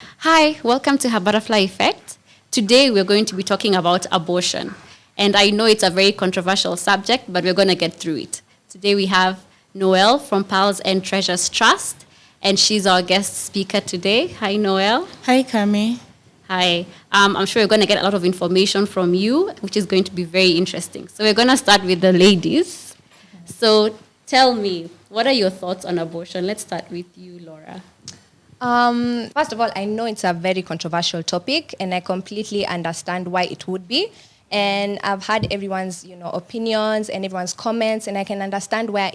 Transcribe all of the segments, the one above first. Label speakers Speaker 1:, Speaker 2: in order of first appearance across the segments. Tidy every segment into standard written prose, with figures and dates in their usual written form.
Speaker 1: Hi, welcome to Her Butterfly Effect. Today we're going to be talking about abortion. And I know it's a very controversial subject, but we're going to get through it. Today we have Noel from Pals and Treasures Trust, and she's our guest speaker today. Hi, Noel.
Speaker 2: Hi, Kami.
Speaker 1: Hi. I'm sure we're going to get a lot of information from you, which is going to be very interesting. So we're going to start with the ladies. So tell me, what are your thoughts on abortion? Let's start with you, Laura.
Speaker 3: First of all, I know it's a very controversial topic, and I completely understand why it would be. And I've had everyone's, opinions and everyone's comments, and I can understand where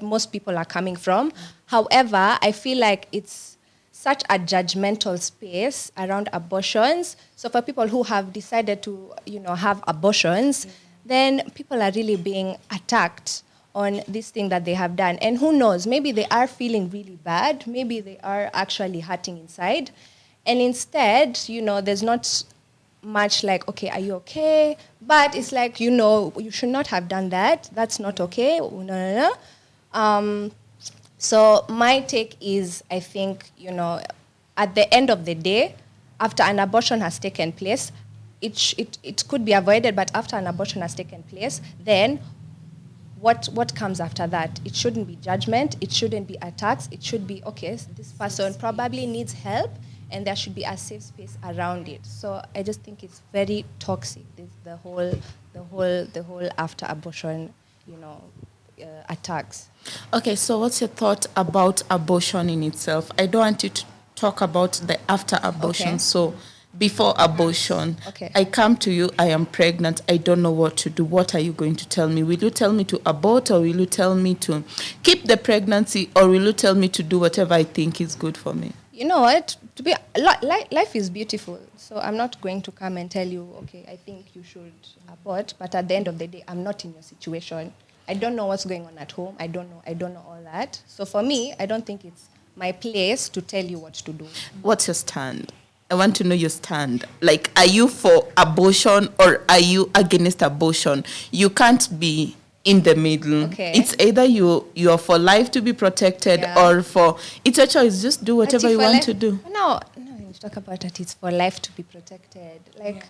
Speaker 3: most people are coming from. However, I feel like it's such a judgmental space around abortions. So for people who have decided to, have abortions, then people are really being attacked on this thing that they have done. And who knows, maybe they are feeling really bad. Maybe they are actually hurting inside. And instead, there's not much like, okay, are you okay? But it's like, you should not have done that. That's not okay. No. So my take is, I think, at the end of the day, after an abortion has taken place, it could be avoided, but after an abortion has taken place, then what comes after that? It shouldn't be judgment. It shouldn't be attacks. It should be, okay, this person probably needs help, and there should be a safe space around it. So I just think it's very toxic. The whole after abortion, attacks.
Speaker 2: Okay, so what's your thought about abortion in itself? I don't want you to talk about the after abortion.
Speaker 3: Okay.
Speaker 2: So before abortion,
Speaker 3: Okay.
Speaker 2: I come to you, I am pregnant, I don't know what to do. What are you going to tell me? Will you tell me to abort, or will you tell me to keep the pregnancy, or will you tell me to do whatever I think is good for me?
Speaker 3: You know what? Life is beautiful. So I'm not going to come and tell you, okay, I think you should abort. But at the end of the day, I'm not in your situation. I don't know what's going on at home. I don't know all that. So for me, I don't think it's my place to tell you what to do.
Speaker 2: What's your stand? I want to know your stand. Like, are you for abortion or are you against abortion? You can't be in the middle.
Speaker 3: Okay.
Speaker 2: It's either you're for life to be protected, or for, it's a choice. Just do whatever you want to do.
Speaker 3: No, you talk about that. It's for life to be protected. Like,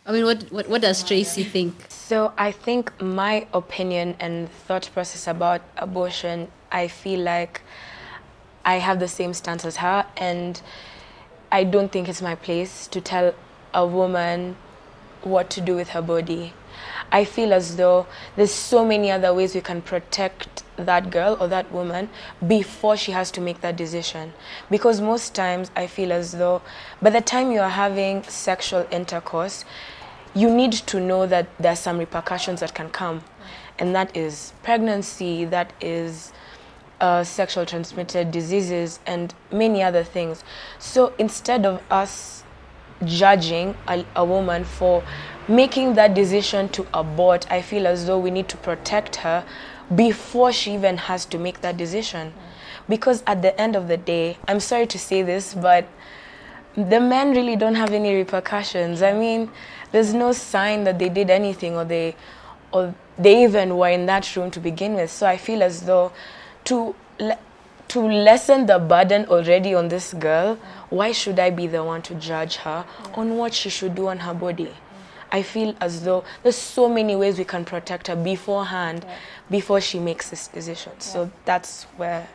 Speaker 1: I mean, what does Tracy think?
Speaker 4: So I think my opinion and thought process about abortion, I feel like I have the same stance as her, and I don't think it's my place to tell a woman what to do with her body. I feel as though there's so many other ways we can protect that girl or that woman before she has to make that decision. Because most times I feel as though by the time you are having sexual intercourse, you need to know that there's some repercussions that can come. And that is pregnancy, that is sexual transmitted diseases, and many other things. So instead of us judging a woman for making that decision to abort, I feel as though we need to protect her before she even has to make that decision. Because at the end of the day, I'm sorry to say this, but the men really don't have any repercussions. I mean, there's no sign that they did anything, or they even were in that room to begin with. So I feel as though to lessen the burden already on this girl, why should I be the one to judge her on what she should do on her body? I feel as though there's so many ways we can protect her beforehand, before she makes this decision. So that's where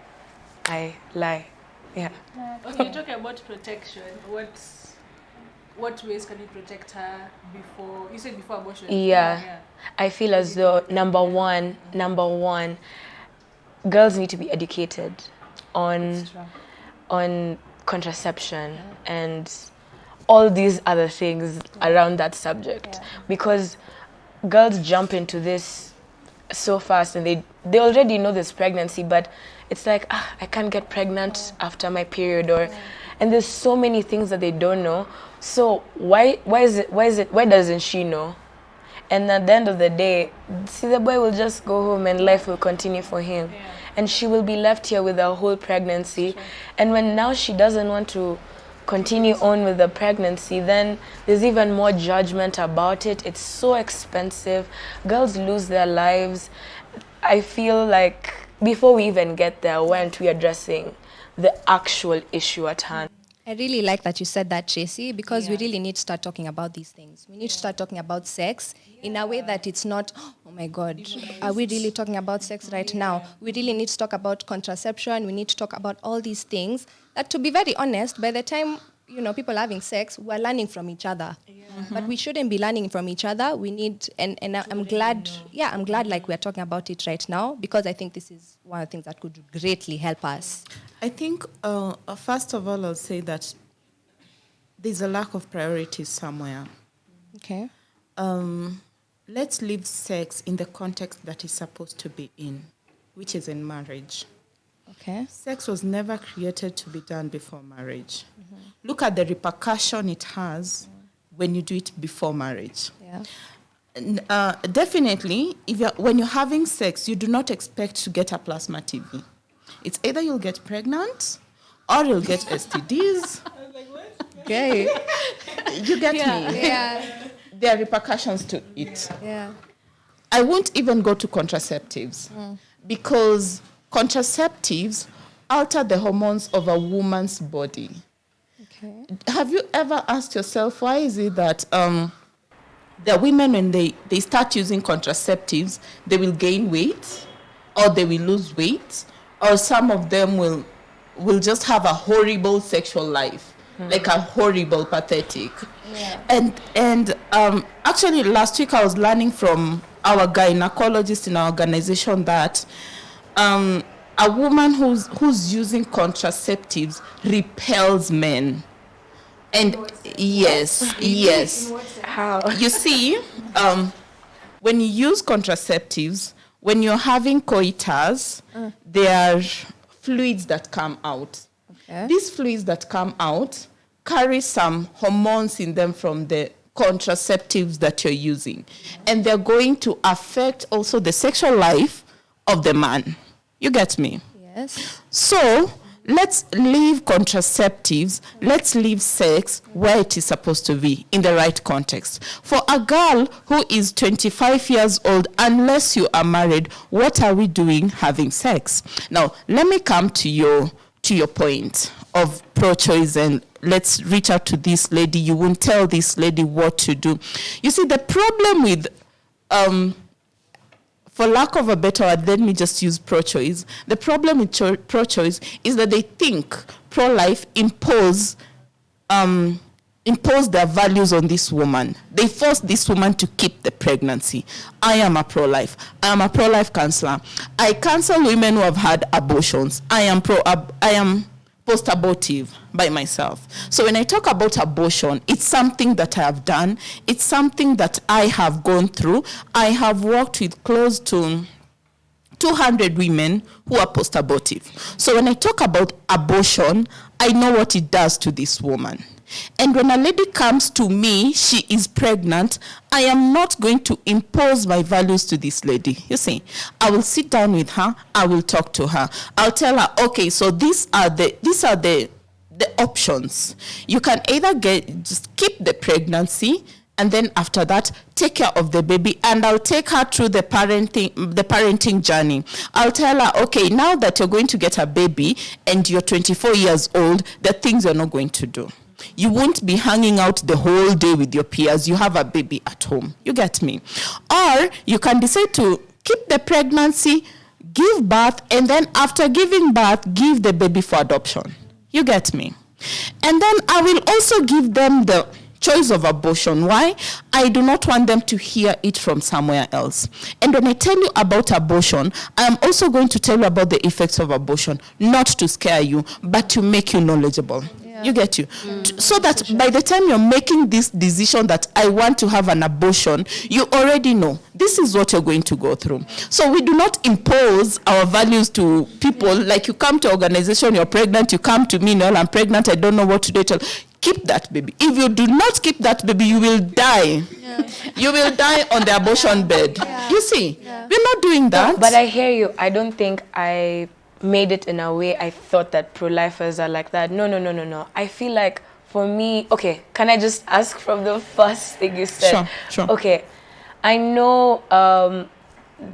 Speaker 4: I lie. Yeah.
Speaker 5: Okay, talking about protection, what ways can you protect her before? You said before abortion.
Speaker 4: Yeah. I feel as though number one, girls need to be educated on contraception and all these other things around that subject, because girls jump into this so fast, and they already know there's pregnancy, but it's like, I can't get pregnant after my period, and there's so many things that they don't know. So why doesn't she know? And at the end of the day, see, the boy will just go home and life will continue for him. And she will be left here with a whole pregnancy. And when now she doesn't want to continue on with the pregnancy, then there's even more judgment about it. It's so expensive. Girls lose their lives. I feel like before we even get there, weren't we addressing the actual issue at hand?
Speaker 3: I really like that you said that, Tracy, because we really need to start talking about these things. We need to start talking about sex in a way that it's not, oh my God, are we really talking about sex right now? We really need to talk about contraception. We need to talk about all these things that, to be very honest, by the time people are having sex, we're learning from each other. But we shouldn't be learning from each other. We need, and I'm glad, I'm glad like we're talking about it right now, because I think this is one of the things that could greatly help us.
Speaker 2: I think, first of all, I'll say that there's a lack of priorities somewhere.
Speaker 3: Okay.
Speaker 2: Let's leave sex in the context that it's supposed to be in, which is in marriage.
Speaker 3: Okay.
Speaker 2: Sex was never created to be done before marriage. Look at the repercussion it has when you do it before marriage.
Speaker 3: Yeah.
Speaker 2: Definitely, when you're having sex, you do not expect to get a plasma TV. It's either you'll get pregnant or you'll get STDs.
Speaker 5: I was like, what?
Speaker 3: Okay.
Speaker 2: You get me?
Speaker 3: Yeah.
Speaker 2: There are repercussions to it.
Speaker 3: Yeah.
Speaker 2: I won't even go to contraceptives because contraceptives alter the hormones of a woman's body.
Speaker 3: Okay.
Speaker 2: Have you ever asked yourself, why is it that the women, when they start using contraceptives, they will gain weight or they will lose weight, or some of them will just have a horrible sexual life, like a horrible, pathetic. Yeah. And actually last week I was learning from our gynecologist in our organization that a woman who's using contraceptives repels men. And yes.
Speaker 4: How?
Speaker 2: You see, when you use contraceptives, when you're having coitus, there are fluids that come out.
Speaker 3: Okay.
Speaker 2: These fluids that come out carry some hormones in them from the contraceptives that you're using. And they're going to affect also the sexual life of the man. You get me?
Speaker 3: Yes.
Speaker 2: So let's leave contraceptives, let's leave sex where it is supposed to be, in the right context. For a girl who is 25 years old, unless you are married, what are we doing having sex? Now, let me come to your point of pro-choice, and let's reach out to this lady. You won't tell this lady what to do. You see, the problem with for lack of a better word, let me just use pro-choice. The problem with pro-choice is that they think pro-life impose their values on this woman. They force this woman to keep the pregnancy. I am a pro-life. I am a pro-life counselor. I counsel women who have had abortions. I am post-abortive by myself. So when I talk about abortion, it's something that I have done. It's something that I have gone through. I have worked with close to 200 women who are post-abortive. So when I talk about abortion, I know what it does to this woman. And when a lady comes to me, she is pregnant, I am not going to impose my values to this lady. You see, I will sit down with her, I will talk to her. I'll tell her, okay, so these are the options. You can either just keep the pregnancy, and then after that, take care of the baby, and I'll take her through the parenting journey. I'll tell her, okay, now that you're going to get a baby and you're 24 years old, the things you're not going to do. You won't be hanging out the whole day with your peers. You have a baby at home. You get me? Or you can decide to keep the pregnancy, give birth, and then after giving birth, give the baby for adoption. You get me? And then I will also give them the choice of abortion. Why? I do not want them to hear it from somewhere else. And when I tell you about abortion, I am also going to tell you about the effects of abortion, not to scare you, but to make you knowledgeable. You get you? So that by the time you're making this decision that I want to have an abortion, you already know this is what you're going to go through. So we do not impose our values to people. Like you come to organization, you're pregnant, you come to me, Noel, I'm pregnant, I don't know what to do. Keep that baby. If you do not keep that baby, you will die. You will die on the abortion bed. You see, we're not doing that.
Speaker 4: No, but I hear you. I don't think I made it in a way I thought that pro-lifers are like that. No. I feel like for me, okay, can I just ask from the first thing you said?
Speaker 2: Sure.
Speaker 4: Okay, I know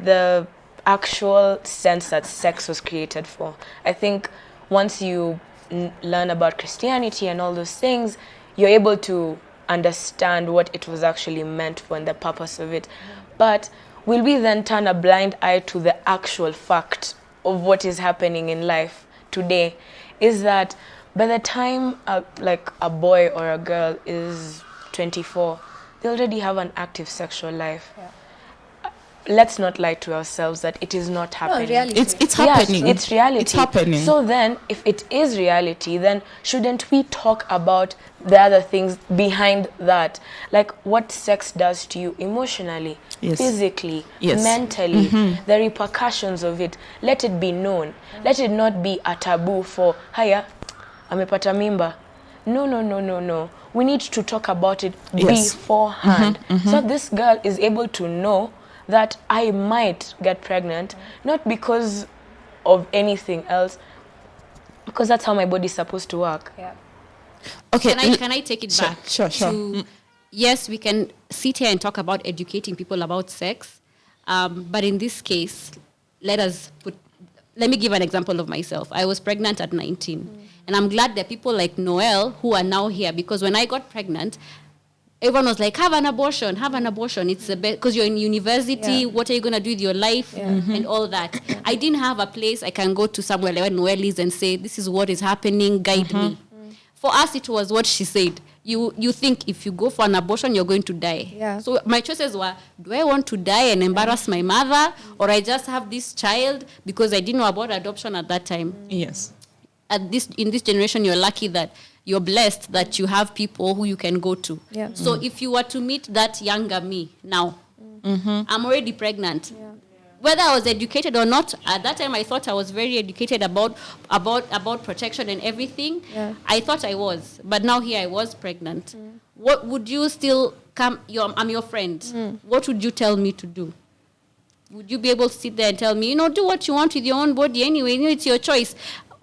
Speaker 4: the actual sense that sex was created for. I think once you learn about Christianity and all those things, you're able to understand what it was actually meant for and the purpose of it. But will we then turn a blind eye to the actual fact of what is happening in life today? Is that by the time a boy or a girl is 24, they already have an active sexual life. Yeah. Let's not lie to ourselves that it is not happening.
Speaker 3: No, reality.
Speaker 2: It's happening.
Speaker 4: Yes, it's reality.
Speaker 2: It's happening.
Speaker 4: So then, if it is reality, then shouldn't we talk about the other things behind that? Like what sex does to you emotionally, physically, mentally, the repercussions of it. Let it be known. Let it not be a taboo for, haya, amepata mimba. No. We need to talk about it beforehand. So this girl is able to know that I might get pregnant, not because of anything else, because that's how my body's supposed to work.
Speaker 3: Yeah.
Speaker 2: Okay.
Speaker 1: Can I take it back?
Speaker 2: Sure.
Speaker 1: Yes, we can sit here and talk about educating people about sex, but in this case, let me give an example of myself. I was pregnant at 19, and I'm glad there are people like Noel who are now here, because when I got pregnant, everyone was like, have an abortion. It's the best, because you're in university, what are you going to do with your life, and all that. I didn't have a place I can go to somewhere like Noel is and say, this is what is happening, guide me. For us, it was what she said. You think if you go for an abortion, you're going to die. Yeah. So my choices were, do I want to die and embarrass my mother, or I just have this child, because I didn't know about adoption at that time.
Speaker 2: Yes.
Speaker 1: In this generation, you're lucky that you're blessed that you have people who you can go to. Yeah. So if you were to meet that younger me now, I'm already pregnant. Yeah. Whether I was educated or not, at that time I thought I was very educated about protection and everything. Yeah. I thought I was, but now here I was pregnant. What would you still come? I'm your friend. What would you tell me to do? Would you be able to sit there and tell me, do what you want with your own body anyway? It's your choice.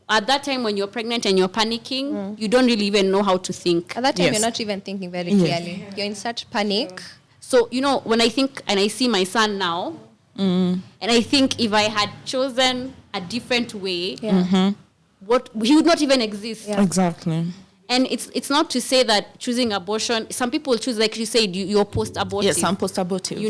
Speaker 1: At that time, when you're pregnant and you're panicking, you don't really even know how to think.
Speaker 3: At that time, you're not even thinking very clearly. You're in such panic.
Speaker 1: So, when I think and I see my son now, and I think if I had chosen a different way, he would not even exist.
Speaker 2: Yeah. Exactly.
Speaker 1: And it's not to say that choosing abortion, some people choose, like you said, you're post-abortive.
Speaker 2: Yes, I'm post-abortive.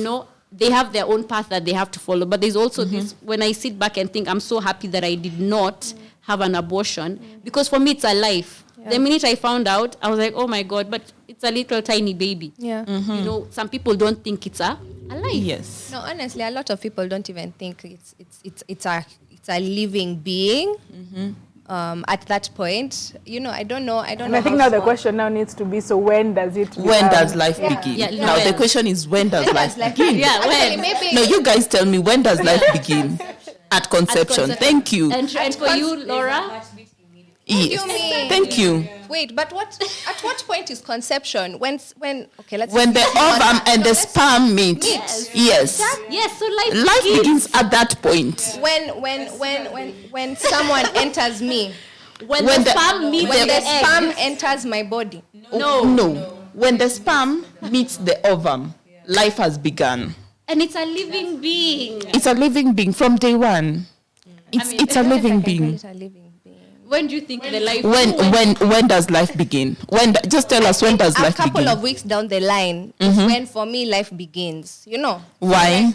Speaker 1: They have their own path that they have to follow. But there's also this, when I sit back and think, I'm so happy that I did not have an abortion, because for me it's a life. Yeah. The minute I found out, I was like, oh my God, but it's a little tiny baby. Yeah. Some people don't think it's a life.
Speaker 2: Yes.
Speaker 3: No, honestly, a lot of people don't even think it's a living being. At that point, I don't know.
Speaker 5: And I think now the question now needs to be, so when does it begin?
Speaker 2: When does life begin? Yeah, now the question is, when does life begin?
Speaker 1: Yeah, when?
Speaker 2: No, you guys tell me, when does life begin? At conception. Thank you.
Speaker 1: And for you, Laura?
Speaker 2: Yes. Thank you.
Speaker 3: Wait, but at what point is conception? When the
Speaker 2: ovum and the sperm meet. Yes.
Speaker 1: Yes, so life
Speaker 2: begins at that point.
Speaker 3: When someone enters me.
Speaker 1: When the sperm meets
Speaker 3: the sperm enters my body.
Speaker 2: No. When the sperm meets the ovum, life has begun.
Speaker 1: And it's a living being.
Speaker 2: It's a living being from day one. It's a living being.
Speaker 1: When do you think the life?
Speaker 2: When does life begin? Just tell us, when does life begin?
Speaker 3: A couple of weeks down the line is when, for me, life begins.
Speaker 2: Why?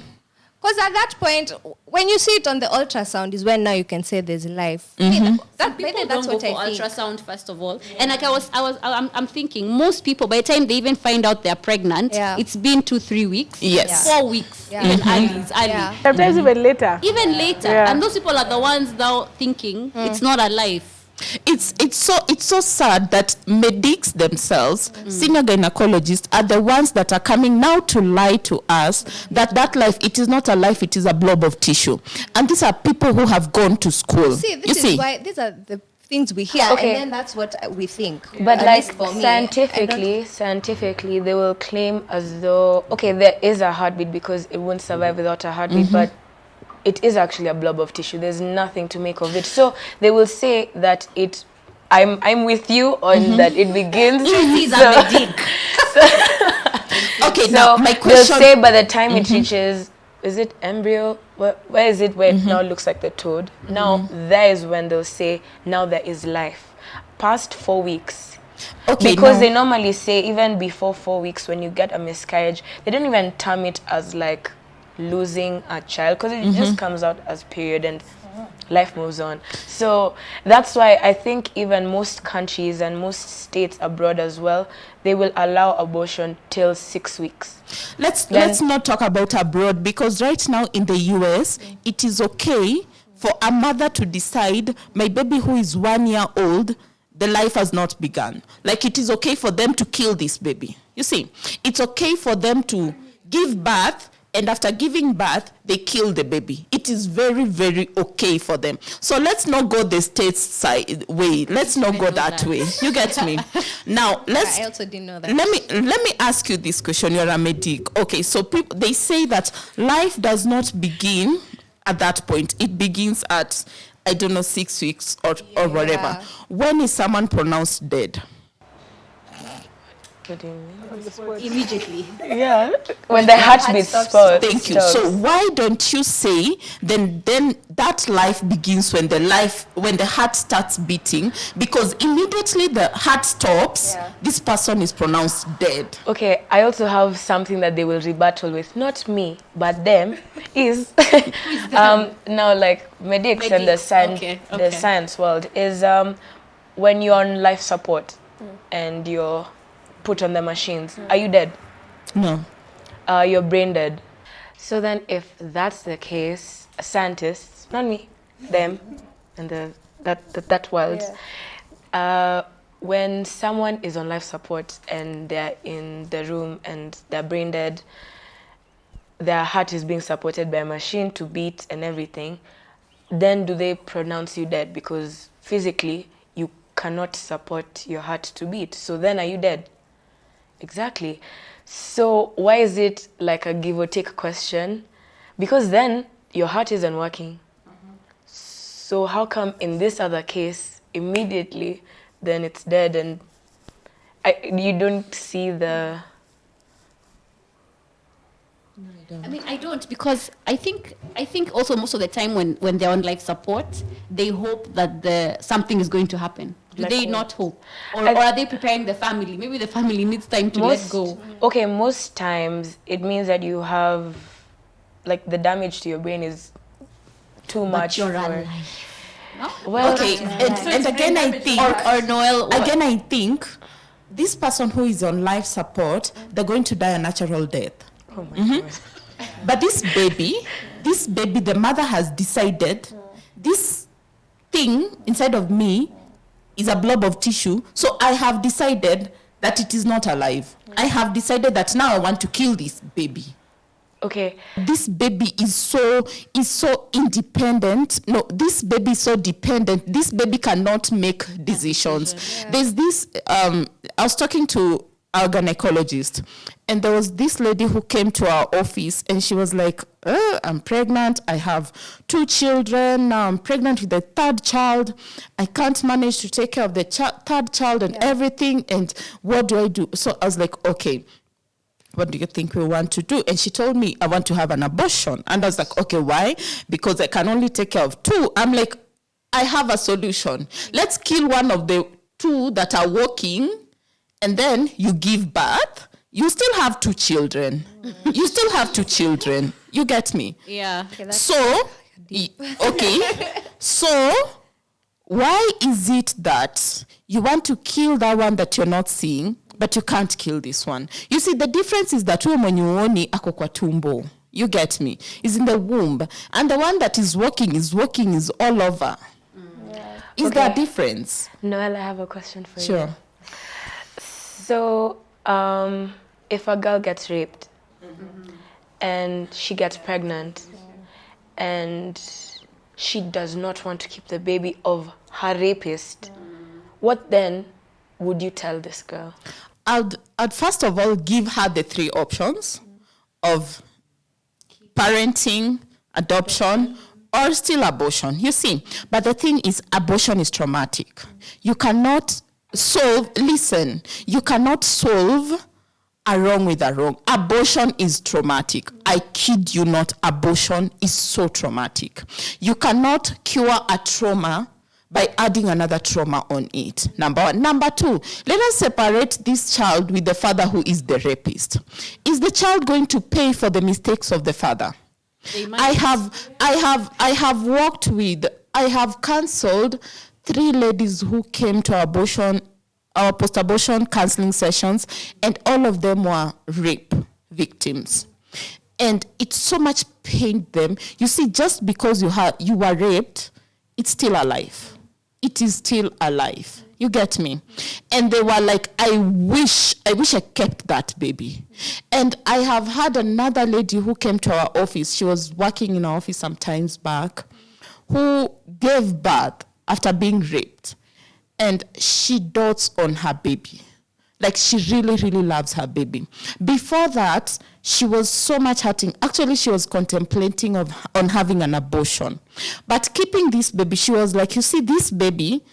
Speaker 3: Because at that point, when you see it on the ultrasound, is when now you can say there's life.
Speaker 1: That's what I think. Ultrasound, first of all, and like I'm thinking, most people, by the time they even find out they're pregnant, it's been 2-3 weeks, 4 weeks, even early. It's early.
Speaker 5: Sometimes even later.
Speaker 1: And those people are the ones now thinking it's not a life.
Speaker 2: It's so sad that medics themselves, senior gynecologists, are the ones that are coming now to lie to us that life, it is not a life, it is a blob of tissue. And these are people who have gone to school.
Speaker 3: This is why these are the things we hear, and then that's what we think.
Speaker 4: But scientifically, they will claim as though, there is a heartbeat because it won't survive without a heartbeat, but it is actually a blob of tissue. There's nothing to make of it. So they will say that I'm with you on that it begins.
Speaker 2: Now my question.
Speaker 4: They'll say by the time it reaches, is it embryo? Where is it where it now looks like the toad? Now there is when they'll say, now there is life. past 4 weeks.
Speaker 2: Okay,
Speaker 4: Because
Speaker 2: now-
Speaker 4: they normally say even before 4 weeks, when you get a miscarriage, they don't even term it as like losing a child, because it just comes out as period and life moves on. So that's why I think even most countries and most states abroad as well, they will allow abortion till 6 weeks.
Speaker 2: Let's not talk about abroad, because right now in the US, it is okay for a mother to decide, my baby who is 1 year old, the life has not begun. Like, it is okay for them to kill this baby. You see, it's okay for them to give birth, and after giving birth, they kill the baby. It is very, very okay for them. So let's not go the states side way. Let's not go that way. You get me? Now,
Speaker 3: I also didn't know that.
Speaker 2: let me ask you this question. You're a medic. Okay, so people, they say that life does not begin at that point. It begins at, I don't know, 6 weeks or whatever. When is someone pronounced dead?
Speaker 4: What do you mean?
Speaker 1: Immediately.
Speaker 4: Yeah. When the heartbeat stops.
Speaker 2: Thank you. So why don't you say then that life begins when the heart starts beating? Because immediately the heart stops, this person is pronounced dead.
Speaker 4: Okay, I also have something that they will rebuttal with, not me, but them, is now like medics and the the science world is when you're on life support and you're put on the machines, are you dead?
Speaker 2: No.
Speaker 4: You're brain dead. So then if that's the case, scientists, not me, them, and that world, when someone is on life support and they're in the room and they're brain dead, their heart is being supported by a machine to beat and everything, then do they pronounce you dead? Because physically you cannot support your heart to beat. So then are you dead? Exactly. So why is it like a give or take question? Because then your heart isn't working. So how come in this other case, immediately, then it's dead and you don't see the...
Speaker 1: I mean, I don't, because I think also most of the time when they're on life support, they hope that something is going to happen. Do they not hope? Or are they preparing the family? Maybe the family needs time to let go.
Speaker 4: Okay, most times it means that you have, like, the damage to your brain is too much.
Speaker 1: But you're
Speaker 4: for...
Speaker 1: alive. No?
Speaker 4: Well,
Speaker 2: Okay, and again I think,
Speaker 1: or Noel,
Speaker 2: again I think, this person who is on life support, they're going to die a natural death.
Speaker 4: Oh my God.
Speaker 2: But this baby, the mother has decided, this thing inside of me is a blob of tissue, so I have decided that it is not alive. I have decided that now I want to kill this baby.
Speaker 4: Okay.
Speaker 2: This baby is so independent. No, this baby is so dependent. This baby cannot make decisions. There's this, I was talking to our gynecologist, and there was this lady who came to our office, and she was like, I'm pregnant, I have 2 children, now I'm pregnant with the 3rd child, I can't manage to take care of the 3rd child and everything, and what do I do? So I was like, okay, what do you think we want to do? And she told me, I want to have an abortion. And I was like, okay, why? Because I can only take care of 2. I'm like, I have a solution. Let's kill one of the 2 that are working, and then you give birth. You still have 2 children. You still have 2 children. You get me?
Speaker 1: Yeah.
Speaker 2: So, so why is it that you want to kill that one that you're not seeing, but you can't kill this one? You see, the difference is that uoni ako kwa tumbo. You get me? Is in the womb. And the one that is working is all over. Is there a difference?
Speaker 4: Noel, I have a question for you.
Speaker 2: Sure.
Speaker 4: So, if a girl gets raped and she gets pregnant and she does not want to keep the baby of her rapist, what then would you tell this girl?
Speaker 2: I'd first of all give her the 3 options of parenting, adoption, or still abortion. You see, but the thing is, abortion is traumatic. You cannot solve a wrong with a wrong. Abortion is traumatic. I kid you not, abortion is so traumatic. You cannot cure a trauma by adding another trauma on it. Number one. Number two, let us separate this child with the father who is the rapist. Is the child going to pay for the mistakes of the father? I have counseled 3 ladies who came to our post-abortion counseling sessions, and all of them were rape victims. And it so much pained them. You see, just because you were raped, it's still alive. It is still alive. You get me? And they were like, I wish I kept that baby. And I have had another lady who came to our office. She was working in our office some times back, who gave birth after being raped. And she dotes on her baby. Like, she really, really loves her baby. Before that, she was so much hurting. Actually, she was contemplating on having an abortion. But keeping this baby, she was like, you see, this baby,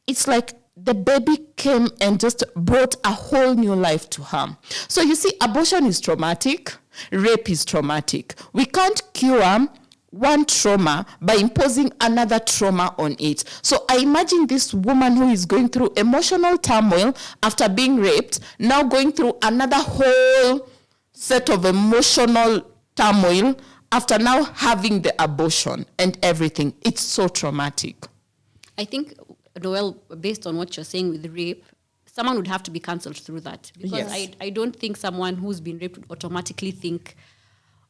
Speaker 2: it's like the baby came and just brought a whole new life to her. So you see, abortion is traumatic. Rape is traumatic. We can't cure one trauma by imposing another trauma on it. So I imagine this woman who is going through emotional turmoil after being raped, now going through another whole set of emotional turmoil after now having the abortion and everything. It's so traumatic.
Speaker 1: I think, Noel, based on what you're saying with rape, someone would have to be cancelled through that. Because
Speaker 2: Yes.
Speaker 1: I don't think someone who's been raped would automatically think,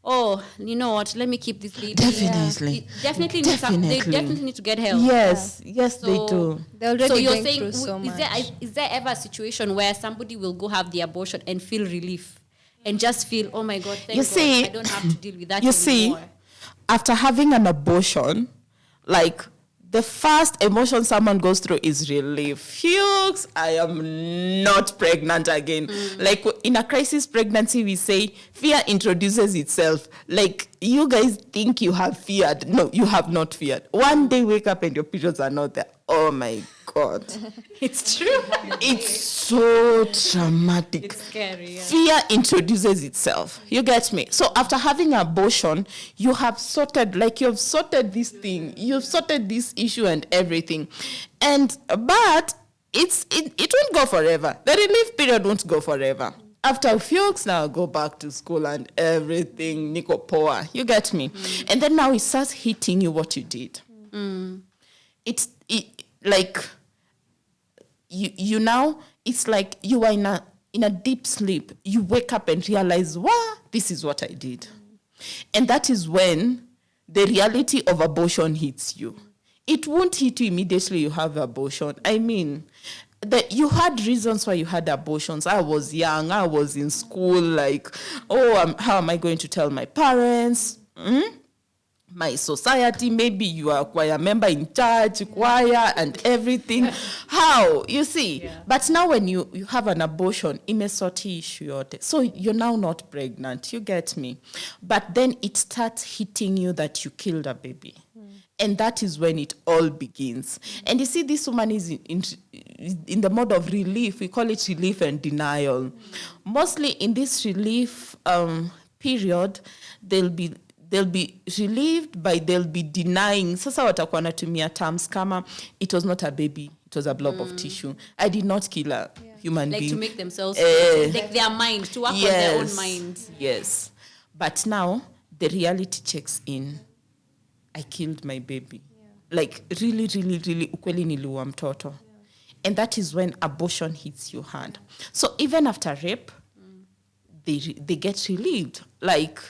Speaker 1: oh, you know what, let me keep this baby.
Speaker 2: Definitely.
Speaker 1: They definitely need to get help.
Speaker 2: Yes,
Speaker 1: So-
Speaker 2: they do.
Speaker 3: They're already
Speaker 1: So you're
Speaker 3: going
Speaker 1: saying,
Speaker 3: through so much.
Speaker 1: is there ever a situation where somebody will go have the abortion and feel relief and just feel, oh my God, thank
Speaker 2: You
Speaker 1: God,
Speaker 2: see-
Speaker 1: I don't have to deal with that
Speaker 2: You
Speaker 1: anymore.
Speaker 2: see, after having an abortion, like, the first emotion someone goes through is relief. Phew, I am not pregnant again. Like, in a crisis pregnancy, we say fear introduces itself. Like, you guys think you have feared. No, you have not feared. One day, wake up and your periods are not there. Oh my God.
Speaker 1: It's true.
Speaker 2: It's so traumatic.
Speaker 1: It's scary. Yeah.
Speaker 2: Fear introduces itself. You get me? So after having abortion, you have sorted this thing. You've sorted this issue and everything. But it won't go forever. The relief period won't go forever. After a few weeks now, go back to school and everything, Nico Poa. You get me? And then now it starts hitting you what you did. It's like you now, it's like you are in a deep sleep. You wake up and realize, wow, this is what I did. And that is when the reality of abortion hits you. It won't hit you immediately you have abortion. I mean, you had reasons why you had abortions. I was young. I was in school. Like, how am I going to tell my parents? My society, maybe you are a choir member in church, choir and everything. How? You see? Yeah. But now when you have an abortion, imesoti issue yote. So you're now not pregnant. You get me? But then it starts hitting you that you killed a baby. And that is when it all begins. And you see, this woman is in the mode of relief. We call it relief and denial. Mostly in this relief period, they'll be relieved by they'll be denying. Sasa watakuwa natumia terms kama, it was not a baby, it was a blob of tissue. I did not kill a human being.
Speaker 1: Like to make themselves, like their mind, to work on their own mind.
Speaker 2: Yes. But now, the reality checks in. I killed my baby. Like, really, really, really, ukweli niliua mtoto. And that is when abortion hits you hard. So even after rape, they get relieved. Like,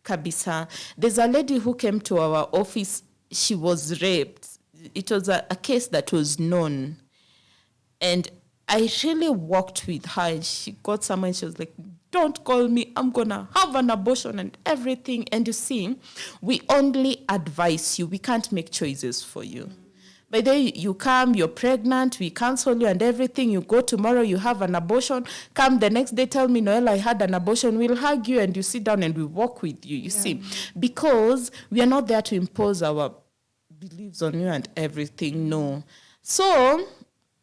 Speaker 2: kabisa. There's a lady who came to our office. She was raped. It was a case that was known. And I really worked with her. And she got someone. She was like, don't call me. I'm going to have an abortion and everything. And you see, we only advise you. We can't make choices for you. By the way, you come, you're pregnant, we counsel you and everything. You go tomorrow, you have an abortion. Come the next day, tell me, Noel, I had an abortion. We'll hug you and you sit down and we walk with you, you see. Because we are not there to impose our beliefs on you and everything, no. So,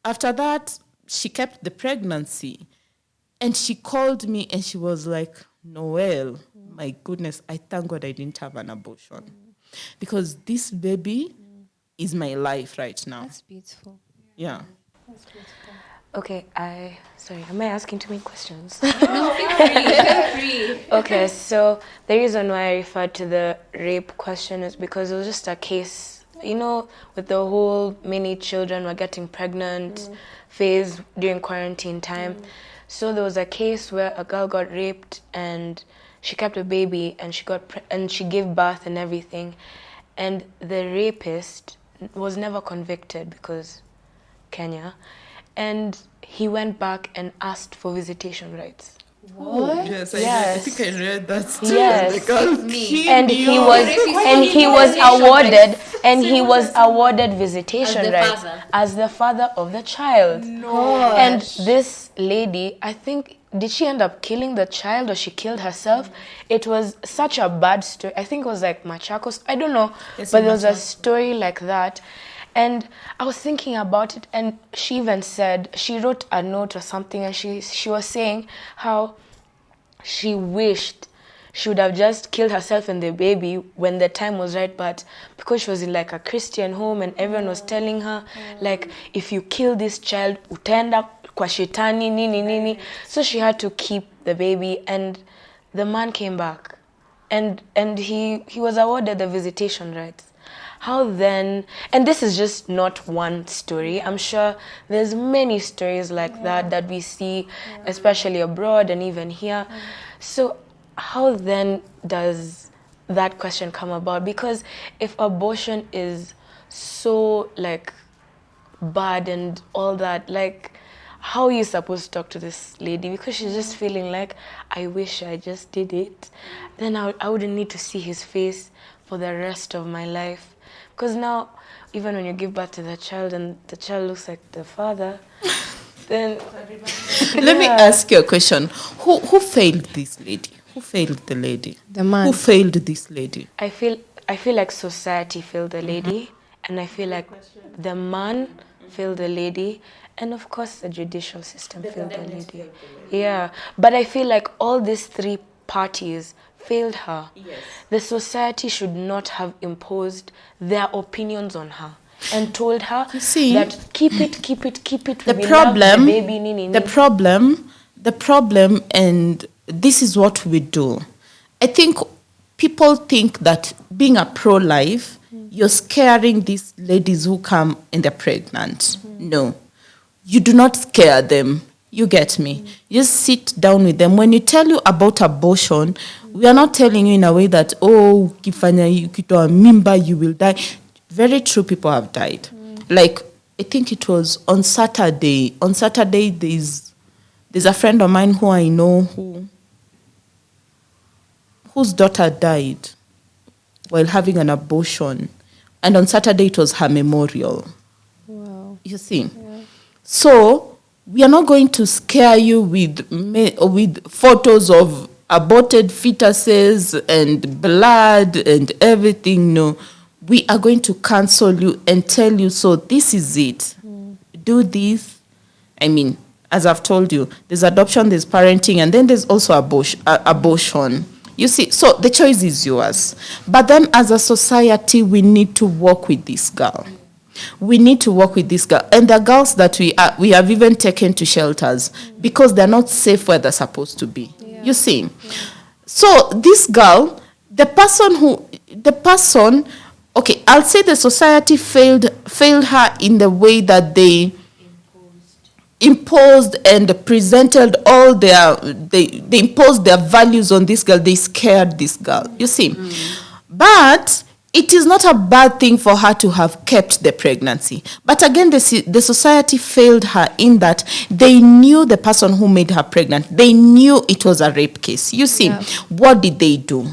Speaker 2: after that, she kept the pregnancy. And she called me and she was like, Noel, my goodness, I thank God I didn't have an abortion. Because this baby is my life right now.
Speaker 3: That's beautiful.
Speaker 2: Yeah.
Speaker 3: That's beautiful.
Speaker 4: Okay, sorry, am I asking too many questions?
Speaker 1: No, feel free.
Speaker 4: Okay, so the reason why I referred to the rape question is because it was just a case, with the whole many children were getting pregnant phase during quarantine time. So there was a case where a girl got raped and she kept a baby and she gave birth and everything. And the rapist was never convicted because Kenya. And he went back and asked for visitation rights.
Speaker 3: What?
Speaker 2: Yes,
Speaker 4: Yes.
Speaker 2: I think I read that too.
Speaker 4: Yes. And he was awarded visitation rights as the father of the child.
Speaker 3: No.
Speaker 4: And this lady, I think, did she end up killing the child or she killed herself? It was such a bad story. I think it was like Machakos. I don't know.
Speaker 2: Yes,
Speaker 4: but there was a story like that. And I was thinking about it, and she even said, she wrote a note or something, and she was saying how she wished she would have just killed herself and the baby when the time was right, but because she was in like a Christian home and everyone was telling her, like, if you kill this child, utaenda kwa shetani, nini. So she had to keep the baby, and the man came back, and he was awarded the visitation rights. How then, and this is just not one story, I'm sure there's many stories like that we see, especially abroad and even here. So how then does that question come about? Because if abortion is so like bad and all that, like, how are you supposed to talk to this lady? Because she's just feeling like, I wish I just did it. Then I wouldn't need to see his face for the rest of my life. Because now, even when you give birth to the child and the child looks like the father, then...
Speaker 2: Let me ask you a question. Who failed this lady? Who failed the lady?
Speaker 3: The man.
Speaker 2: Who failed this lady?
Speaker 4: I feel like society failed the lady, and I feel like the man failed the lady, and of course the judicial system failed the lady. Yeah, but I feel like all these three parties failed her.
Speaker 2: Yes.
Speaker 4: The society should not have imposed their opinions on her and told her that keep it.
Speaker 2: The problem, and this is what we do. I think people think that being a pro-life, you're scaring these ladies who come and they're pregnant. No, you do not scare them. You get me? You just sit down with them. When you tell you about abortion, we are not telling you in a way that, oh, kifanya kitoa mimba, you will die. Very true, people have died. Like, I think it was on Saturday. On Saturday, there's a friend of mine who I know whose daughter died while having an abortion. And on Saturday, it was her memorial.
Speaker 3: Wow.
Speaker 2: You see? Yeah. So, we are not going to scare you with photos of aborted fetuses and blood and everything. No, we are going to counsel you and tell you, so this is it. Do this. I mean, as I've told you, there's adoption, there's parenting, and then there's also abortion. You see, so the choice is yours. But then as a society, we need to work with this girl. We need to work with this girl. And the girls that we have even taken to shelters because they're not safe where they're supposed to be. Yeah. You see? Yeah. So this girl, okay, I'll say the society failed her in the way that they imposed and presented all they imposed their values on this girl. They scared this girl. You see? But it is not a bad thing for her to have kept the pregnancy. But again, the society failed her in that they knew the person who made her pregnant. They knew it was a rape case. You see, What did they do?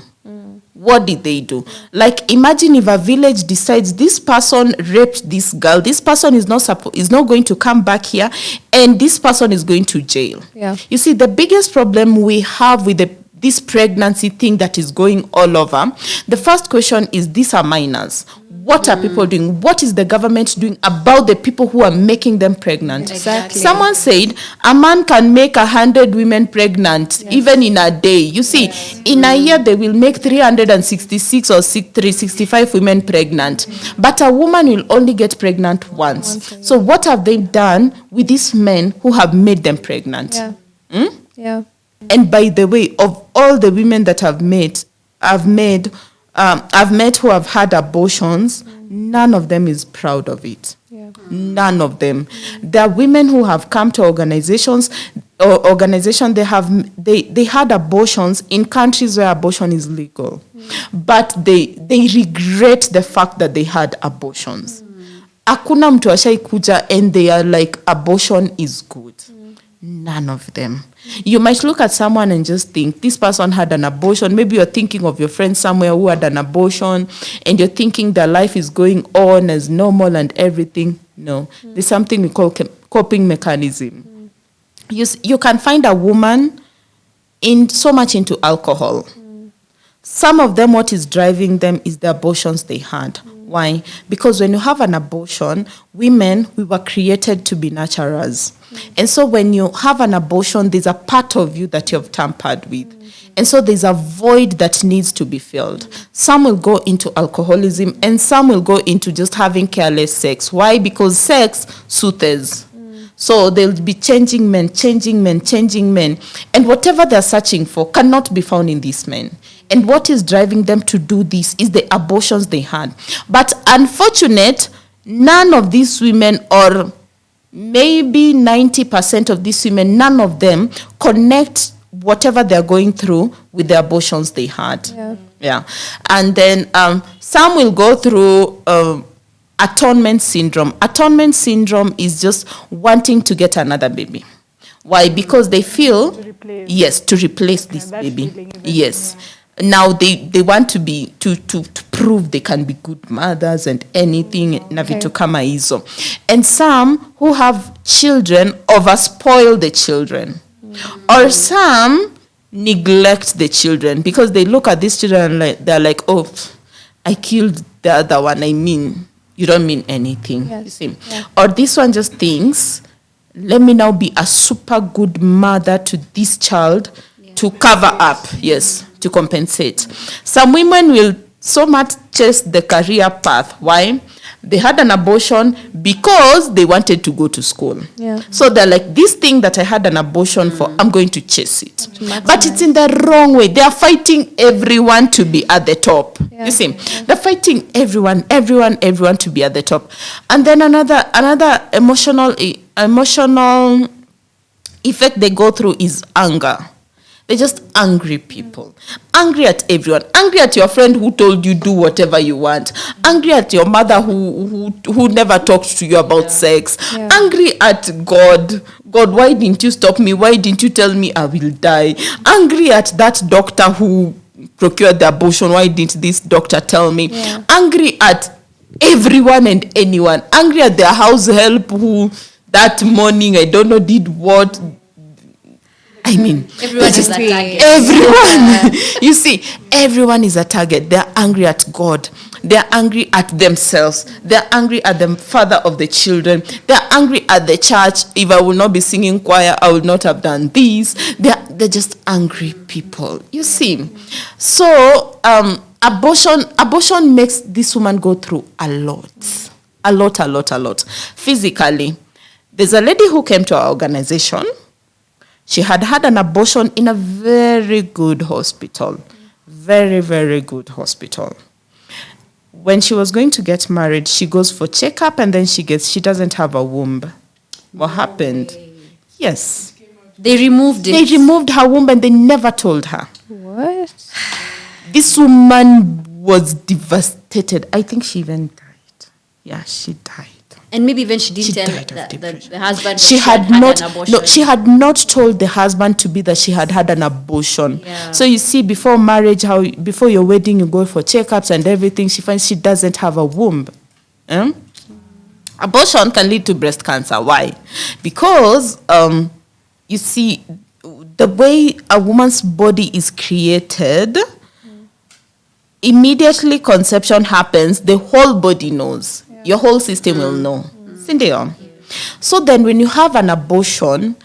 Speaker 2: What did they do? Like, imagine if a village decides this person raped this girl. This person is not going to come back here, and this person is going to jail.
Speaker 3: Yeah.
Speaker 2: You see, the biggest problem we have with this pregnancy thing that is going all over, the first question is, these are minors. What are people doing? What is the government doing about the people who are making them pregnant?
Speaker 3: Exactly.
Speaker 2: Someone said a man can make 100 women pregnant even in a day. You see, in a year they will make 366 or 365 women pregnant. But a woman will only get pregnant once. So what have they done with these men who have made them pregnant?
Speaker 3: Yeah.
Speaker 2: And by the way, of all the women that I've met who have had abortions, none of them is proud of it. None of them. There are women who have come to organizations they had abortions in countries where abortion is legal. But they regret the fact that they had abortions. Hakuna mtu ashaikuja and they are like, abortion is good. None of them. You might look at someone and just think, this person had an abortion. Maybe you're thinking of your friend somewhere who had an abortion and you're thinking their life is going on as normal and everything. No. There's something we call coping mechanism. You can find a woman so much into alcohol. Some of them, what is driving them is the abortions they had. Why? Because when you have an abortion, we were created to be nurturers. And so when you have an abortion, there's a part of you that you've tampered with. And so there's a void that needs to be filled. Some will go into alcoholism and some will go into just having careless sex. Why? Because sex soothes. So they'll be changing men. And whatever they're searching for cannot be found in these men. And what is driving them to do this is the abortions they had. But unfortunate, none of these women, or maybe 90% of these women, none of them connect whatever they're going through with the abortions they had. Yeah. And then some will go through atonement syndrome. Atonement syndrome is just wanting to get another baby. Why? Because they feel, to replace this baby. Yes. Now they want to be to prove they can be good mothers and anything na vitu kama hizo. And some who have children overspoil the children. Or some neglect the children because they look at these children and they're like, oh, I killed the other one. I mean, you don't mean anything. You see? Or this one just thinks, let me now be a super good mother to this child to cover up. Yes. To compensate. Some women will so much chase the career path. Why? They had an abortion because they wanted to go to school. So they're like, this thing that I had an abortion for, I'm going to chase it. But it's in the wrong way. They are fighting everyone to be at the top. You see? They're fighting everyone to be at the top. And then another emotional effect they go through is anger. They're just angry people. Angry at everyone. Angry at your friend who told you do whatever you want. Angry at your mother who never talked to you about sex. Angry at God. God, why didn't you stop me? Why didn't you tell me I will die? Angry at that doctor who procured the abortion. Why didn't this doctor tell me? Angry at everyone and anyone. Angry at their house help who that morning, I don't know, did what. I mean,
Speaker 1: everyone is a target.
Speaker 2: Everyone. You see, everyone is a target. They're angry at God. They're angry at themselves. They're angry at the father of the children. They're angry at the church. If I will not be singing choir, I would not have done this. They're just angry people. You see. So, abortion makes this woman go through a lot. Physically. There's a lady who came to our organization. She had an abortion in a very good hospital. Very, very good hospital. When she was going to get married, she goes for checkup and then she doesn't have a womb. What happened? Yes.
Speaker 1: They removed it.
Speaker 2: They removed her womb and they never told her.
Speaker 3: What?
Speaker 2: This woman was devastated. I think she even died. Yeah, she died.
Speaker 1: And maybe even she didn't tell the husband she had
Speaker 2: an
Speaker 1: abortion.
Speaker 2: No, she had not told the husband to be that she had an abortion. So you see, before marriage, before your wedding, you go for checkups and everything, she finds she doesn't have a womb. Abortion can lead to breast cancer. Why? Because, you see, the way a woman's body is created, immediately conception happens, the whole body knows. Your whole system will know. Sindio? So then when you have an abortion,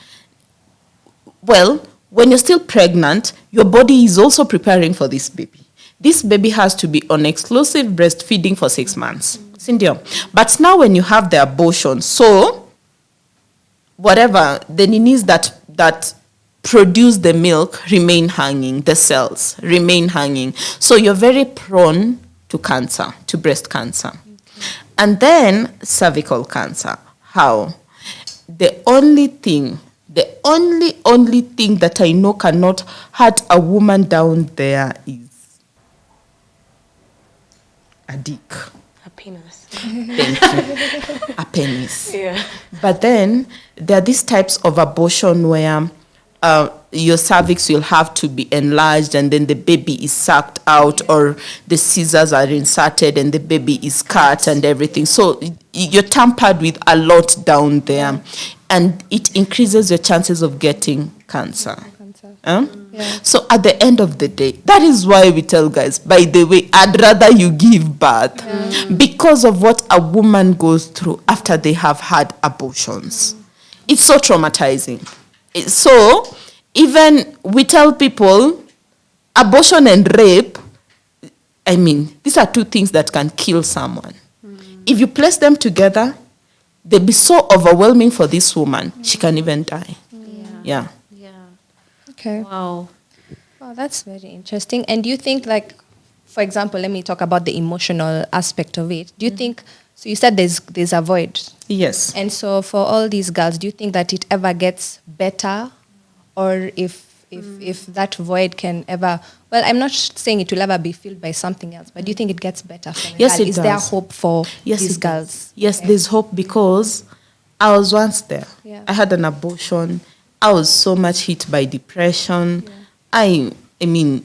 Speaker 2: well, when you're still pregnant, your body is also preparing for this baby. This baby has to be on exclusive breastfeeding for 6 months. Sindio? But now when you have the abortion, so whatever, the ninis that produce the milk remain hanging, the cells remain hanging. So you're very prone to cancer, to breast cancer. And then cervical cancer. How? The only thing that I know cannot hurt a woman down there is a dick.
Speaker 4: A penis.
Speaker 2: Thank you. A penis.
Speaker 4: Yeah.
Speaker 2: But then there are these types of abortion where your cervix will have to be enlarged and then the baby is sucked out, or the scissors are inserted and the baby is cut and everything. So you're tampered with a lot down there, and it increases your chances of getting cancer. So at the end of the day, that is why we tell guys, by the way, I'd rather you give birth because of what a woman goes through after they have had abortions. It's so traumatizing. So even we tell people abortion and rape, I mean, these are two things that can kill someone. If you place them together, they'll be so overwhelming for this woman, she can even die. Yeah.
Speaker 3: Okay.
Speaker 1: Wow.
Speaker 3: Wow, that's very interesting. And do you think, like, for example, let me talk about the emotional aspect of it. Do you think, so you said there's a void.
Speaker 2: Yes.
Speaker 3: And so for all these girls, do you think that it ever gets better? Or if that void can ever, well, I'm not saying it will ever be filled by something else, but do you think it gets better for a
Speaker 2: Yes,
Speaker 3: girl?
Speaker 2: it
Speaker 3: Is there
Speaker 2: does.
Speaker 3: hope for these
Speaker 2: it
Speaker 3: girls?
Speaker 2: does. Yes, there's hope because I was once there.
Speaker 3: Yeah.
Speaker 2: I had an abortion. I was so much hit by depression. I did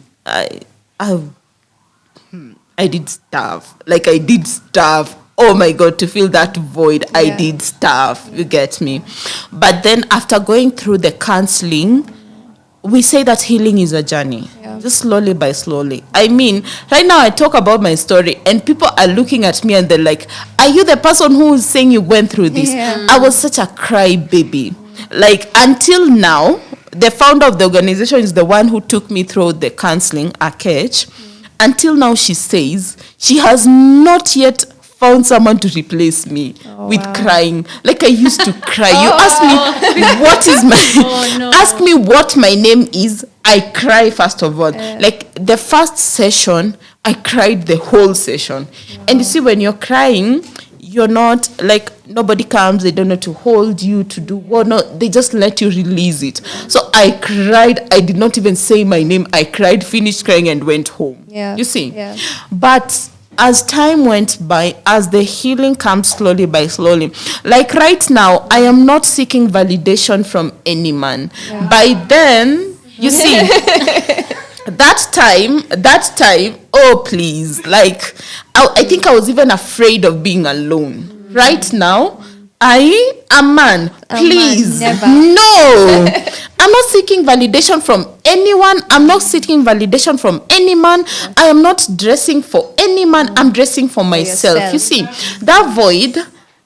Speaker 2: stuff. Like I did stuff. Oh my God, to fill that void, I did stuff. You get me? But then after going through the counseling, we say that healing is a journey. Just slowly by slowly. I mean, right now I talk about my story and people are looking at me and they're like, are you the person who is saying you went through this? I was such a cry baby. Like until now, the founder of the organization is the one who took me through the counseling, Akech. Until now, she says she has not yet found someone to replace me with crying. Like I used to cry. You ask me what is my ask me what my name is, I cry first of all. Like the first session, I cried the whole session. And you see, when you're crying, you're not like, nobody comes, they don't know to hold you, to do what, no, they just let you release it. So I cried, I did not even say my name, I cried, finished crying and went home. You see? But as time went by, as the healing comes slowly by slowly, like right now, I am not seeking validation from any man. By then, you see, that time, oh please, like, I think I was even afraid of being alone. Right now, I am man. Please, no. I'm not seeking validation from anyone. I'm not seeking validation from any man. I am not dressing for any man. I'm dressing for myself. You see, that void,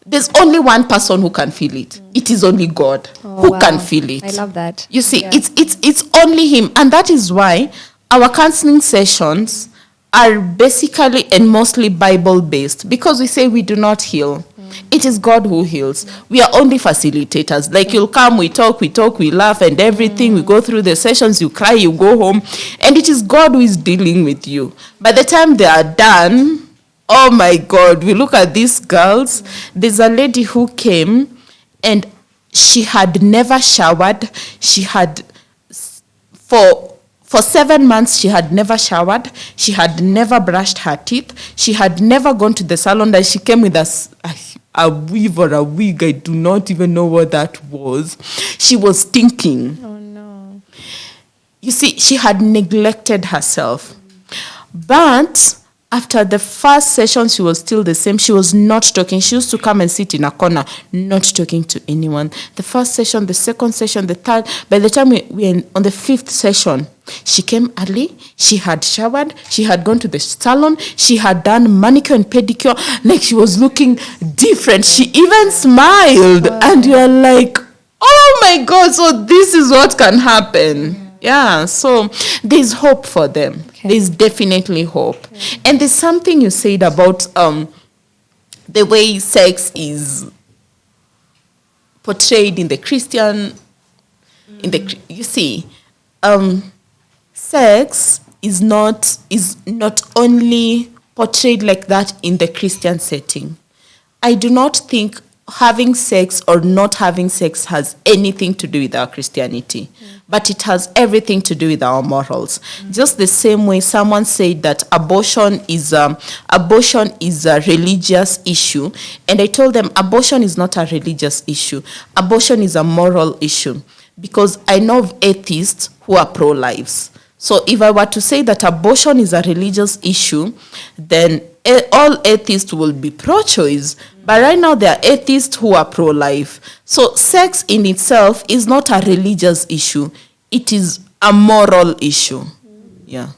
Speaker 2: there's only one person who can feel it. It is only God who can feel it.
Speaker 3: I love that.
Speaker 2: You see, it's only him. And that is why our counseling sessions are basically and mostly Bible-based, because we say we do not heal. It is God who heals. We are only facilitators. Like you'll come, we talk, we laugh and everything. We go through the sessions, you cry, you go home. And it is God who is dealing with you. By the time they are done, oh my God, we look at these girls. There's a lady who came and she had never showered. She had, for 7 months, she had never showered. She had never brushed her teeth. She had never gone to the salon. And she came with a weave or a wig. I do not even know what that was. She was stinking.
Speaker 3: Oh, no.
Speaker 2: You see, she had neglected herself. But After the first session, she was still the same. She was not talking. She used to come and sit in a corner, not talking to anyone. The first session, the second session, the third. By the time we were on the fifth session, she came early. She had showered. She had gone to the salon. She had done manicure and pedicure. Like, she was looking different. She even smiled. Wow. And you're like, oh my God, so this is what can happen. Yeah, so there's hope for them. Okay. There's definitely hope. Okay. And there's something you said about the way sex is portrayed in the Christian, you see, sex is not only portrayed like that in the Christian setting. I do not think having sex or not having sex has anything to do with our Christianity, but it has everything to do with our morals. Just the same way someone said that abortion is a religious issue, and I told them abortion is not a religious issue. Abortion is a moral issue, because I know of atheists who are pro-lives. So if I were to say that abortion is a religious issue, then all atheists will be pro-choice. But right now there are atheists who are pro-life. So sex in itself is not a religious issue. It is a moral issue. Yeah.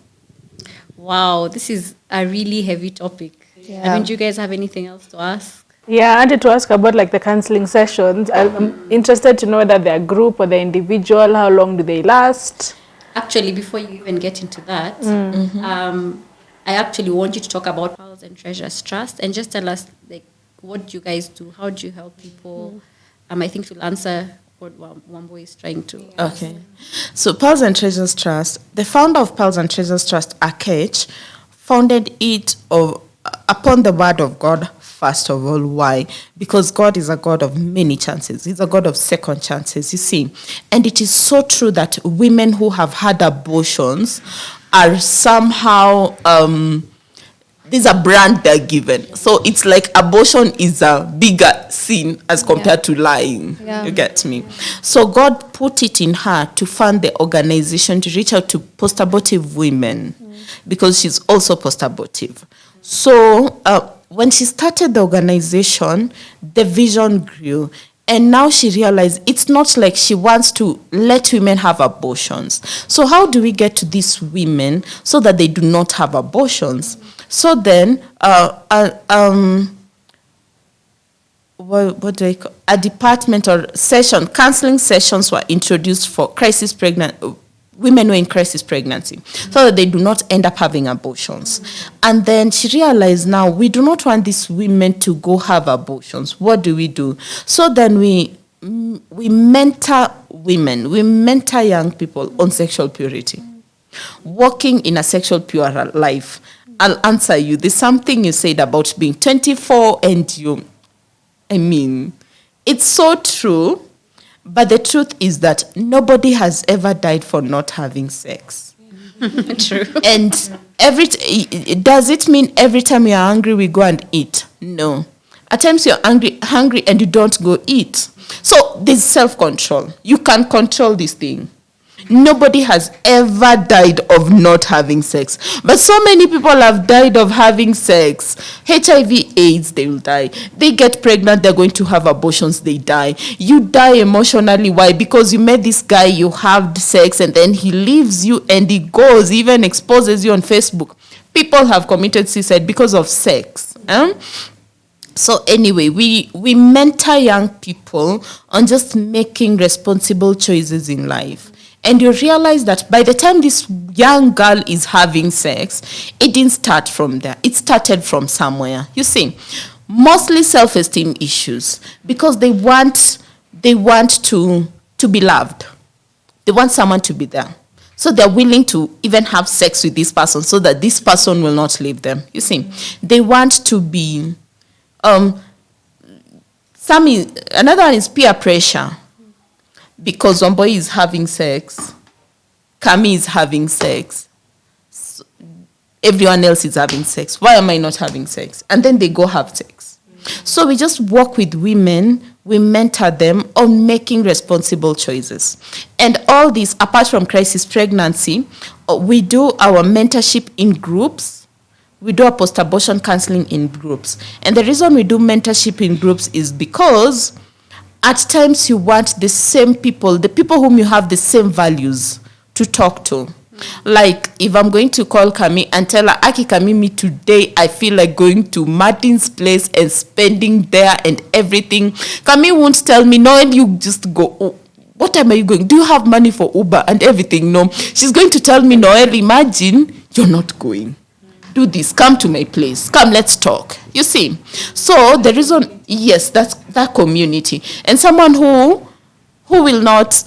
Speaker 1: Wow, this is a really heavy topic. Yeah. I mean, do you guys have anything else to ask?
Speaker 5: Yeah, I wanted to ask about like the counseling sessions. I'm interested to know whether they're group or they're individual. How long do they last?
Speaker 1: Actually, before you even get into that, I actually want you to talk about Pearls and Treasures Trust and just tell us, like, what do you guys do? How do you help people? I think to answer what Wambo is trying to.
Speaker 2: Okay. So Pearls and Treasures Trust, the founder of Pearls and Treasures Trust, Akech, founded it upon the word of God, first of all. Why? Because God is a God of many chances. He's a God of second chances, you see. And it is so true that women who have had abortions are somehow... there's a brand they're given. So it's like abortion is a bigger sin as compared to lying. Yeah. You get me? So God put it in her to fund the organization to reach out to post-abortive women because she's also post-abortive. So when she started the organization, the vision grew. And now she realized it's not like she wants to let women have abortions. So how do we get to these women so that they do not have abortions? So then, what do I call? A department or session, counseling sessions were introduced for women who are in crisis pregnancy, so that they do not end up having abortions. And then she realized now we do not want these women to go have abortions. What do we do? So then we mentor women, we mentor young people on sexual purity, walking in a sexual pure life. I'll answer you. There's something you said about being 24 and it's so true. But the truth is that nobody has ever died for not having sex.
Speaker 1: True.
Speaker 2: And does it mean every time you're hungry we go and eat? No. At times you're hungry and you don't go eat. So there's self-control. You can control this thing. Nobody has ever died of not having sex. But so many people have died of having sex. HIV, AIDS, they will die. They get pregnant, they're going to have abortions, they die. You die emotionally. Why? Because you met this guy, you have sex, and then he leaves you and he goes, even exposes you on Facebook. People have committed suicide because of sex. So anyway, we mentor young people on just making responsible choices in life. And you realize that by the time this young girl is having sex, it didn't start from there. It started from somewhere. You see, mostly self-esteem issues, because they want to be loved. They want someone to be there. So they're willing to even have sex with this person so that this person will not leave them. You see, they want to be... another one is peer pressure. Because one boy is having sex, Kami is having sex, so everyone else is having sex. Why am I not having sex? And then they go have sex. So we just work with women, we mentor them on making responsible choices. And all this, apart from crisis pregnancy, we do our mentorship in groups. we do a post-abortion counseling in groups. And the reason we do mentorship in groups is because at times you want the same people, the people whom you have the same values, to talk to. Like if I'm going to call Kami and tell her, Aki Kamimi, today I feel like going to Martin's place and spending there and everything. Kami won't tell me, no, and you just go, oh, what time are you going? Do you have money for Uber and everything? No. She's going to tell me, Noel, imagine you're not going. Do this. Come to my place. Come, let's talk. You see? So the reason, yes, that's that community. And someone who will not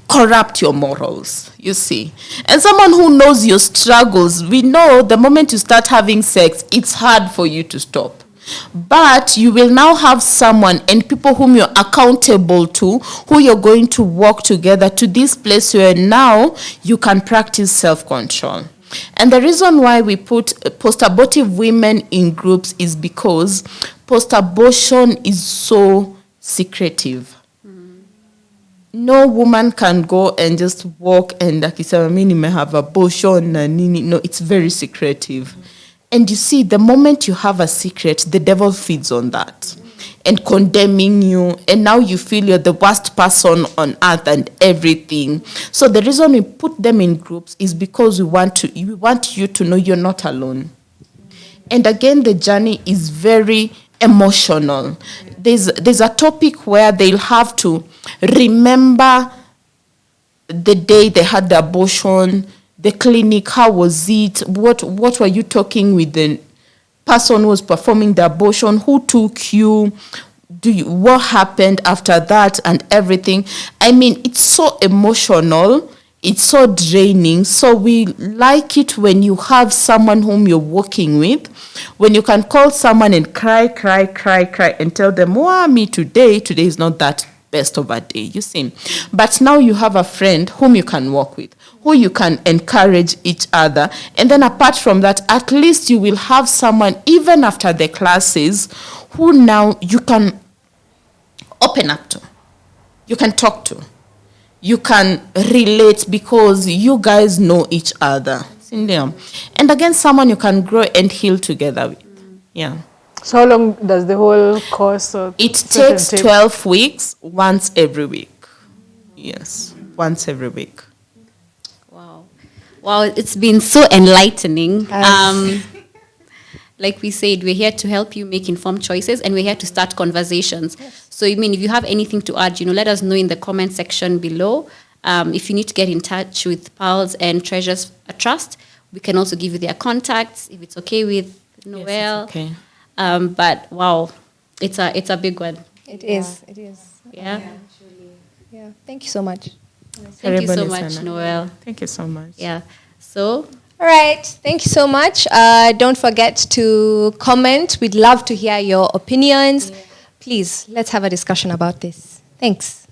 Speaker 2: corrupt your morals, you see. And someone who knows your struggles. We know the moment you start having sex, it's hard for you to stop. But you will now have someone and people whom you're accountable to, who you're going to work together to this place where now you can practice self-control. And the reason why we put post-abortive women in groups is because post-abortion is so secretive. No woman can go and just walk and akisema mimi have abortion na nini. No, it's very secretive. And you see, the moment you have a secret, the devil feeds on that and condemning you. And now you feel you're the worst person on earth and everything. So the reason we put them in groups is because we want you to know you're not alone. And again, the journey is very emotional. There's a topic where they'll have to remember the day they had the abortion, the clinic, how was it, what were you talking with the person who was performing the abortion, who took you, what happened after that and everything. I mean, it's so emotional, it's so draining. So we like it when you have someone whom you're working with, when you can call someone and cry and tell them, oh, me today is not that best of a day, you see. But now you have a friend whom you can work with, who you can encourage each other. And then apart from that, at least you will have someone, even after the classes, who now you can open up to, you can talk to, you can relate because you guys know each other. And again, someone you can grow and heal together with. Yeah.
Speaker 5: So how long does the whole course?
Speaker 2: It takes 12 weeks, once every week. Yes, once every week.
Speaker 1: Wow, it's been so enlightening. Like we said, we're here to help you make informed choices, and we're here to start conversations. Yes. So, I mean, if you have anything to add, let us know in the comment section below. If you need to get in touch with Pearls and Treasures Trust, we can also give you their contacts, if it's okay with Noel.
Speaker 2: Yes, it's okay.
Speaker 1: But wow, it's a big one.
Speaker 3: It is.
Speaker 1: Yeah.
Speaker 3: Yeah. Thank you so much.
Speaker 1: Thank you so much, Noel.
Speaker 2: Thank you so much.
Speaker 1: Yeah. So.
Speaker 3: All right. Thank you so much. Don't forget to comment. We'd love to hear your opinions. Yeah. Please, let's have a discussion about this. Thanks.